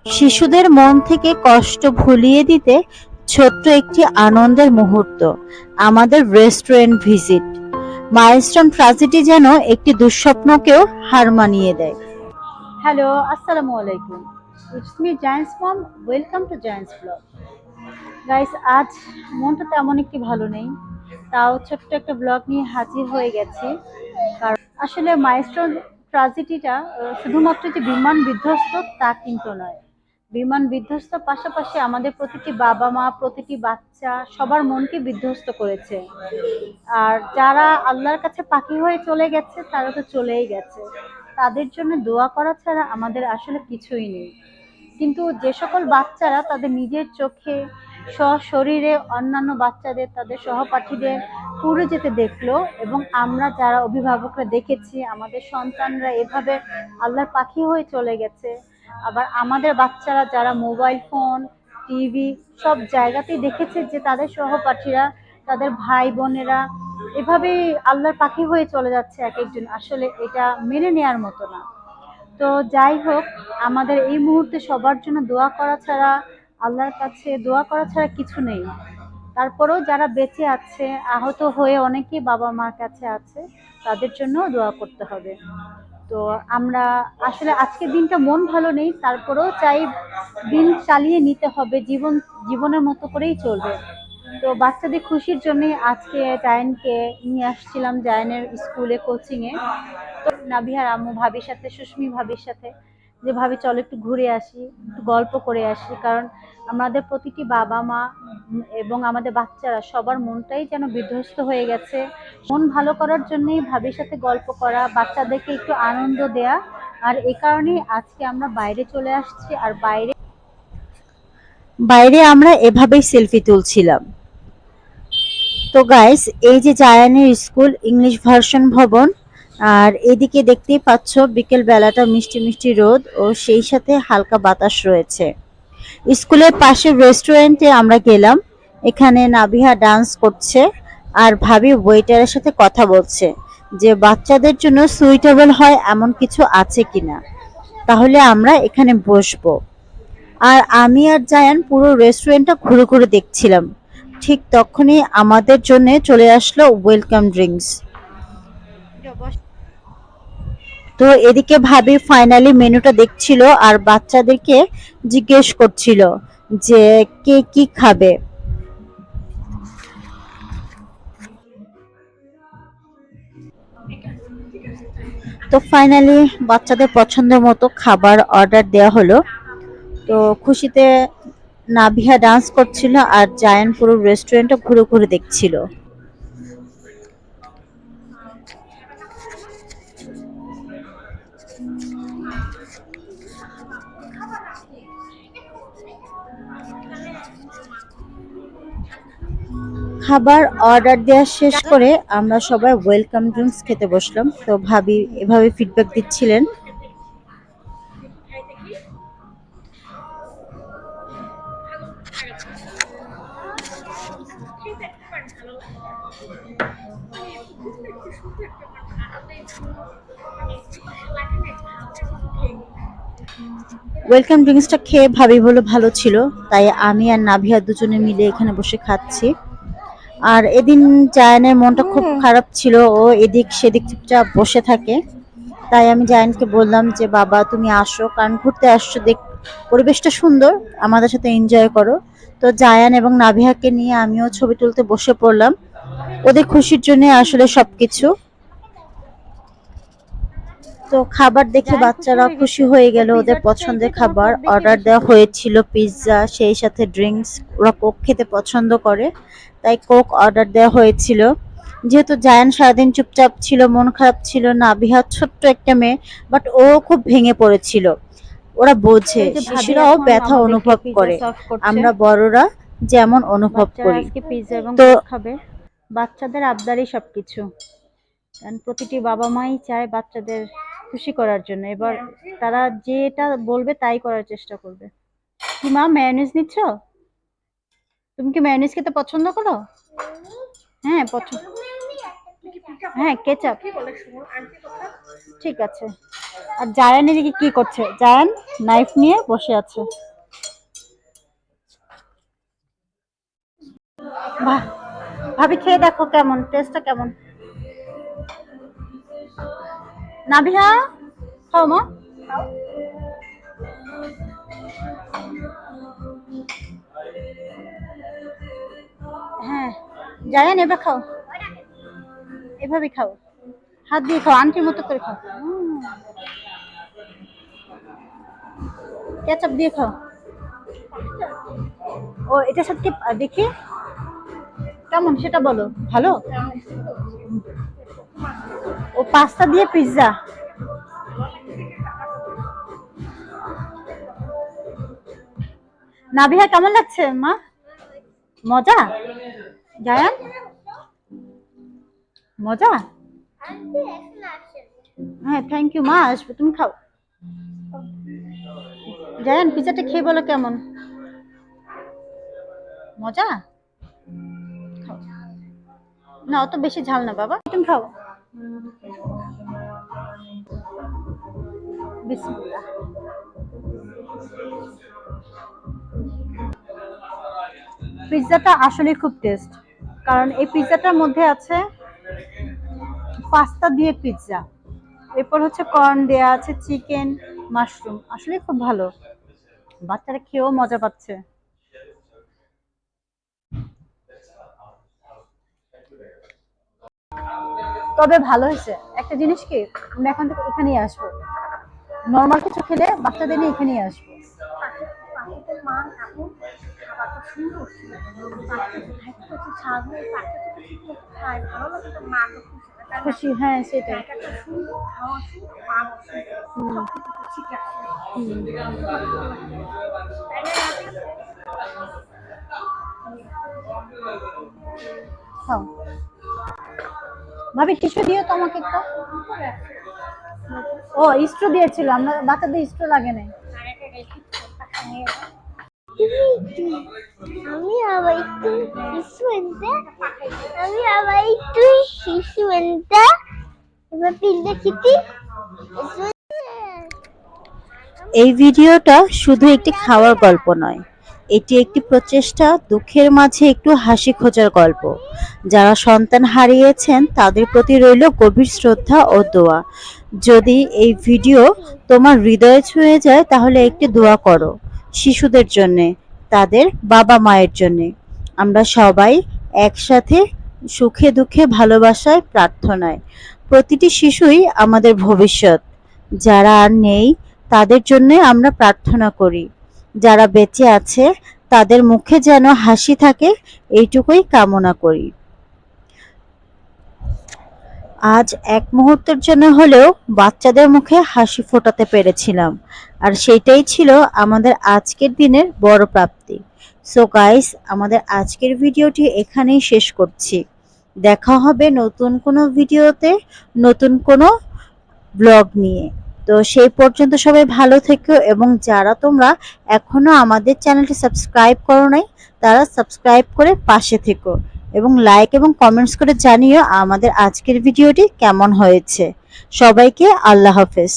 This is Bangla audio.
শিশুদের মন থেকে কষ্ট ভুলিয়ে দিতে ছোট্ট একটি আনন্দের মুহূর্ত, আমাদের রেস্টুরেন্ট ভিজিট। মাইলস্টোন ট্র্যাজেডি যেন একটি দুঃস্বপ্নকেও হার মানিয়ে দেয়। হ্যালো, আসসালামু আলাইকুম। It's me giants mom. Welcome to giants blog. Guys, আজ মনটা তেমন একটি ভালো নেই, তাও ছোট্ট একটা ব্লগ নিয়ে হাজির হয়ে গেছি। কারণ আসলে মাইলস্টোন ট্র্যাজেডিটা শুধুমাত্র যে বিমান বিধ্বস্ত তা কিন্তু নয়। বিমান বিধ্বস্ত পাশাপাশি আমাদের প্রতিটি বাবা মা, প্রতিটি বাচ্চা সবার মনকে বিধ্বস্ত করেছে। আর যারা আল্লাহর কাছে পাখি হয়ে চলে গেছে তারা তো চলেই গেছে, তাদের জন্য দোয়া করা ছাড়া আমাদের আসলে কিছুই নেই। কিন্তু যে সকল বাচ্চারা তাদের নিজের চোখে সশরীরে অন্যান্য বাচ্চাদের, তাদের সহপাঠীদের পুড়ে যেতে দেখলো, এবং আমরা যারা অভিভাবকরা দেখেছি আমাদের সন্তানরা এভাবে আল্লাহর পাখি হয়ে চলে গেছে, আবার আমাদের বাচ্চারা যারা মোবাইল ফোন, টিভি সব জায়গাতেই দেখেছে যে তাদের সহপাঠীরা, তাদের ভাই বোনেরা এভাবেই আল্লাহর পাখি হয়ে চলে যাচ্ছে এক একজন। আসলে এটা মেনে নেয়ার মতো না। তো যাই হোক, আমাদের এই মুহূর্তে সবার জন্য দোয়া করা ছাড়া, আল্লাহর কাছে দোয়া করা ছাড়া কিছু নেই। তারপরেও যারা বেঁচে আছে, আহত হয়ে অনেকেই বাবা মার কাছে আছে, তাদের জন্য দোয়া করতে হবে। তো আমরা আসলে আজকের দিনটা মন ভালো নেই, তারপরেও চাই দিন চালিয়ে নিতে হবে, জীবনের মতো করেই চলবে। তো বাচ্চাদের খুশির জন্যই আজকে জায়ানকে নিয়ে আসছিলাম জায়ানের স্কুলে কোচিংয়ে। তো নাবিহার আম্মু ভাবির সাথে, সুস্মি ভাবির সাথে, যে ভাবি চলো একটু ঘুরে আসি, একটু গল্প করে আসি। কারণ আমাদের প্রতিটি বাবা মা এবং আমাদের বাচ্চারা সবার মনটাই যেন বিধ্বস্ত হয়ে গেছে। মন ভালো করার জন্যই ভাবির সাথে গল্প করা, বাচ্চাদেরকে একটু আনন্দ দেয়া। আর এই কারণেই আজকে আমরা বাইরে চলে আসছি। আর বাইরে বাইরে আমরা এভাবেই সেলফি তুলছিলাম। তো গাইস, এই যে জায়ানের স্কুল ইংলিশ ভার্সন ভবন, আর এদিকে দেখতেই পাচ্ছ বিকেল বেলাটা মিষ্টি মিষ্টি রোদ ও সেই সাথে হালকা বাতাস রয়েছে। স্কুলের পাশের রেস্টুরেন্টে আমরা গেলাম। এখানে নাবিহা ডান্স করছে আর ভাবি ওয়েটারের সাথে কথা বলছে যে বাচ্চাদের জন্য সুইটেবল হয় এমন কিছু আছে কিনা, তাহলে আমরা এখানে বসবো। আর আমি আর জায়ান পুরো রেস্টুরেন্টটা ঘুরে ঘুরে দেখছিলাম। ঠিক তখনই আমাদের জন্য চলে আসলো ওয়েলকাম ড্রিঙ্কস। তো এদিকে ভাবি ফাইনালি মেনুটা দেখছিল আর বাচ্চাদেরকে জিজ্ঞেস করছিল যে কে কি খাবে। তো ফাইনালি বাচ্চাদের পছন্দের মতো খাবার অর্ডার দেওয়া হলো। তো খুশিতে নাভিয়া ডান্স করছিল আর জায়ান পুরো রেস্টুরেন্টটা ঘুরে ঘুরে দেখছিল। খাবার অর্ডার দেওয়া শেষ করে আমরা সবাই ওয়েলকাম ড্রিঙ্কস খেতে বসলাম। তো ভাবি এভাবে ফিডব্যাক দিচ্ছিলেন। ওয়েলকাম ড্রিঙ্কসটা খেয়ে ভাবি বলে ভালো ছিল, তাই আমি আর নাভিয়া দুজনে মিলে এখানে বসে খাচ্ছি। আর এদিন জায়ানের মনটা খুব খারাপ ছিল, ও এদিক সেদিক চুপচাপ বসে থাকে। তাই আমি জায়ানকে বললাম যে বাবা তুমি আসো, কারণ ঘুরতে আসছো, দেখ পরিবেশটা সুন্দর, আমাদের সাথে এনজয় করো। তো জায়ান এবং নাভিয়াকে নিয়ে আমিও ছবি তুলতে বসে পড়লাম। ওদের খুশির জন্য আসলে সবকিছু। তো খাবার দেখে বাচ্চারা খুশি হয়ে গেল, ওদের পছন্দের খাবার অর্ডার দেওয়া হয়েছিল, পিৎজা সেই সাথে ড্রিঙ্কস। ওরা কোক খেতে পছন্দ করে, তাই কোক অর্ডার দেওয়া হয়েছিল। যেহেতু জায়ান সারাদিন চুপচাপ ছিল, মন খারাপ ছিল, নাবিহা ছোট্ট একটা মেয়ে, বাট ও খুব ভেঙে পড়েছিল। ওরা বোঝে, শিশুরাও ব্যথা অনুভব করে, আমরা বড়রা যেমন অনুভব করি। তো খাবে, বাচ্চাদের আবদারই সবকিছু। কারণ প্রতিটি বাবা মাই চায় বাচ্চাদের খুশি করার জন্য। এবার তারা যেটা বলবে তাই করার চেষ্টা করবে। কি মা, মেয়োনিজ নিচ্ছ? তুমি কি মেয়োনিজ খেতে পছন্দ করো? হ্যাঁ পছন্দ। হ্যাঁ কেচাপ। ঠিক আছে। আর জায়ান এদিকে কি করছে? জায়ান নাইফ নিয়ে বসে আছে। বাহ, ভাবি খেয়ে দেখো কেমন, টেস্টটা কেমন। নাবিহা খাও মা। হ্যাঁ জায়ান এবার খাও, এভাবে খাও, হাত দিয়ে খাও, আন্টির মতো করে খাও। কেচাপ দিয়ে খাও। ও এটার সাথে দেখি কেমন সেটা বলো। ভালো? ও পাস্তা দিয়ে পিৎজা। নাবিহা কেমন লাগছে মা? মজা? জায়ান মজা? হ্যাঁ থ্যাংক ইউ মা, আসবে তুমি খাও। জায়ান পিৎজাটা খেয়ে বলো কেমন, মজা? খাও। না অত বেশি ঝাল না বাবা, তুমি খাও। বিসমিল্লাহ। পিৎজাটা আসলে খুব টেস্ট, কারণ এই পিৎজাটার মধ্যে আছে পাস্তা দিয়ে পিৎজা, এরপর হচ্ছে কর্ন দেয়া আছে, চিকেন, মাশরুম, আসলে খুব ভালো, বাচ্চারা খেয়েও মজা পাচ্ছে। তবে ভালো হয়েছে একটা জিনিস কি, আমরা এখন থেকে এখানেই আসবো, নর্মাল কিছু খেলে বাচ্চাদের নিয়ে এখানেই আসবো। খুশি, হ্যাঁ সেটাই। খাও ভাবি, টিস্যু দিও তো আমাকে একটা। ও স্ট্রো দিয়েছিল, আমরা বাচ্চাদের স্ট্রো লাগে নাই। আমি আবার একটু শিশু এবার পিলটা খেতে। এই ভিডিওটা শুধু একটি খাওয়ার গল্প নয়, এটি একটি প্রচেষ্টা, দুঃখের মাঝে একটু হাসি খোঁজার গল্প। যারা সন্তান হারিয়েছেন তাদের প্রতি রইল গভীর শ্রদ্ধা ও দোয়া। যদি এই ভিডিও তোমার হৃদয়ে ছুঁয়ে যায় তাহলে একটি দোয়া করো শিশুদের জন্যে, তাদের বাবা মায়ের জন্যে। আমরা সবাই একসাথে সুখে দুঃখে ভালোবাসায় প্রার্থনায়। প্রতিটি শিশুই আমাদের ভবিষ্যৎ। যারা আর নেই তাদের জন্য আমরা প্রার্থনা করি, যারা বেঁচে আছে তাদের মুখে যেন হাসি থাকে এইটুকুই কামনা করি। আজ এক মুহূর্তের জন্য হলেও বাচ্চাদের মুখে হাসি ফোটাতে পেরেছিলাম, আর সেইটাই ছিল আমাদের আজকের দিনের বড় প্রাপ্তি। সো গাইস, আমাদের আজকের ভিডিওটি এখানেই শেষ করছি। দেখা হবে নতুন কোনো ভিডিওতে, নতুন কোনো ব্লগ নিয়ে। তো সেই পর্যন্ত সবাই ভালো থেকো, এবং যারা তোমরা এখনো আমাদের চ্যানেলটি সাবস্ক্রাইব করো নাই তারা সাবস্ক্রাইব করে পাশে থেকো, এবং লাইক এবং কমেন্টস করে জানিও আমাদের আজকের ভিডিওটি কেমন হয়েছে। সবাইকে আল্লাহ হাফেজ।